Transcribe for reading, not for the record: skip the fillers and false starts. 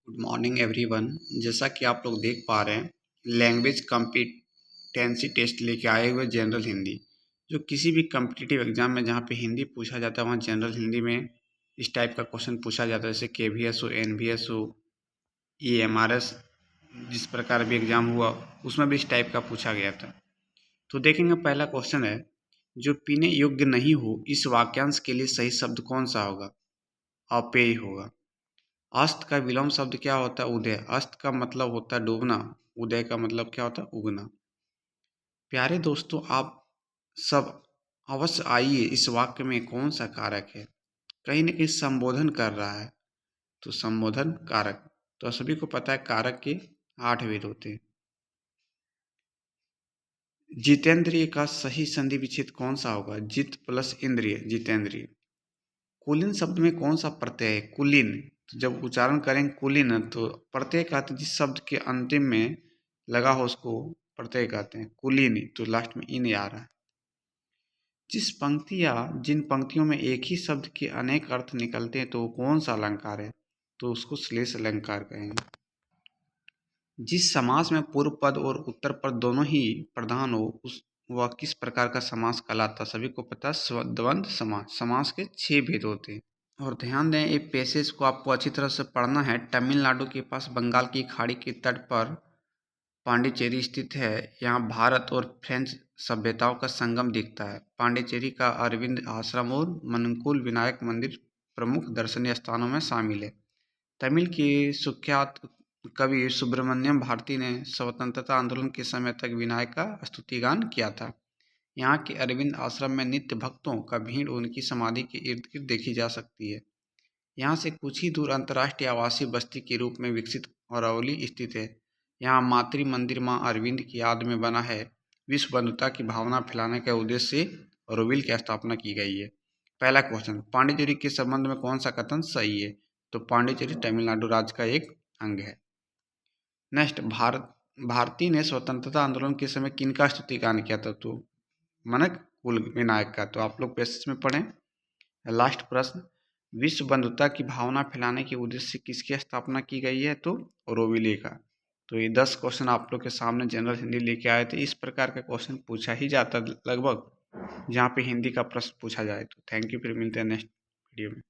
Good morning everyone. जैसा कि आप लोग देख पा रहे हैं, लैंग्वेज कॉम्पिटेंसी टेस्ट लेके आए हुए जनरल हिंदी। जो किसी भी कम्पिटिटिव एग्जाम में जहाँ पे हिंदी पूछा जाता है वहाँ जनरल हिंदी में इस टाइप का क्वेश्चन पूछा जाता है, जैसे KVS हो, NVS हो, EMRS। जिस प्रकार भी एग्जाम हुआ उसमें भी इस टाइप का पूछा गया था। तो देखेंगे, पहला क्वेश्चन है, जो पीने योग्य नहीं हो इस वाक्यांश के लिए सही शब्द कौन सा होगा? अपेय होगा। अस्त का विलोम शब्द क्या होता है? उदय। अस्त का मतलब होता है डूबना, उदय का मतलब क्या होता है? उगना। प्यारे दोस्तों, आप सब अवश्य आइए, इस वाक्य में कौन सा कारक है? कहीं न कहीं संबोधन कर रहा है, तो संबोधन कारक। तो सभी को पता है कारक के 8 भेद होते हैं। जितेंद्रिय का सही संधि विच्छेद कौन सा होगा? जित प्लस इंद्रिय, जितेंद्रिय। कुलीन शब्द में कौन सा प्रत्यय है? कुलीन। तो जब उच्चारण करेंगे कुलीन तो प्रत्यय कहते हैं जिस शब्द के अंतिम में लगा हो उसको प्रत्यय कहते हैं। कुलीन, तो लास्ट में इन आ रहा है। जिस पंक्ति या जिन पंक्तियों में एक ही शब्द के अनेक अर्थ निकलते हैं तो वो कौन सा अलंकार है? तो उसको श्लेष अलंकार कहेंगे। जिस समास में पूर्व पद और उत्तर पद दोनों ही प्रधान हो उस वह किस प्रकार का समास कहलाता? सभी को पता है द्वंद्व समास। समास के 6 भेद होते हैं। और ध्यान दें, ये पैसेज को आपको अच्छी तरह से पढ़ना है। तमिलनाडु के पास बंगाल की खाड़ी के तट पर पांडिचेरी स्थित है। यहाँ भारत और फ्रेंच सभ्यताओं का संगम दिखता है। पांडिचेरी का अरविंद आश्रम और मनकुल विनायक मंदिर प्रमुख दर्शनीय स्थानों में शामिल है। तमिल के सुख्यात कवि सुब्रमण्यम भारती ने स्वतंत्रता आंदोलन के समय तक विनायक का स्तुतिगान किया था। यहाँ के अरविंद आश्रम में नित्य भक्तों का भीड़ उनकी समाधि के इर्द गिर्द देखी जा सकती है। यहाँ से कुछ ही दूर अंतर्राष्ट्रीय आवासीय बस्ती के रूप में विकसित औरवली स्थित है। यहाँ मातृ मंदिर माँ अरविंद की याद में बना है। विश्व बंधुता की भावना फैलाने के उद्देश्य से औरवली की स्थापना की गई है। पहला क्वेश्चन, पांडिचेरी के संबंध में कौन सा कथन सही है? तो पांडिचेरी तमिलनाडु राज्य का एक अंग है। नेक्स्ट, भारती ने स्वतंत्रता आंदोलन के समय किनका स्तुति गान किया था? तो मनक कुल विनायक का। तो आप लोग पैसेज में पढ़ें। लास्ट प्रश्न, विश्व बंधुता की भावना फैलाने के उद्देश्य से किसकी स्थापना की गई है? तो औरोविले का। तो ये 10 क्वेश्चन आप लोग के सामने जनरल हिंदी लेके आए थे। इस प्रकार का क्वेश्चन पूछा ही जाता लगभग जहाँ पे हिंदी का प्रश्न पूछा जाए। तो थैंक यू, फिर मिलते हैं नेक्स्ट वीडियो में।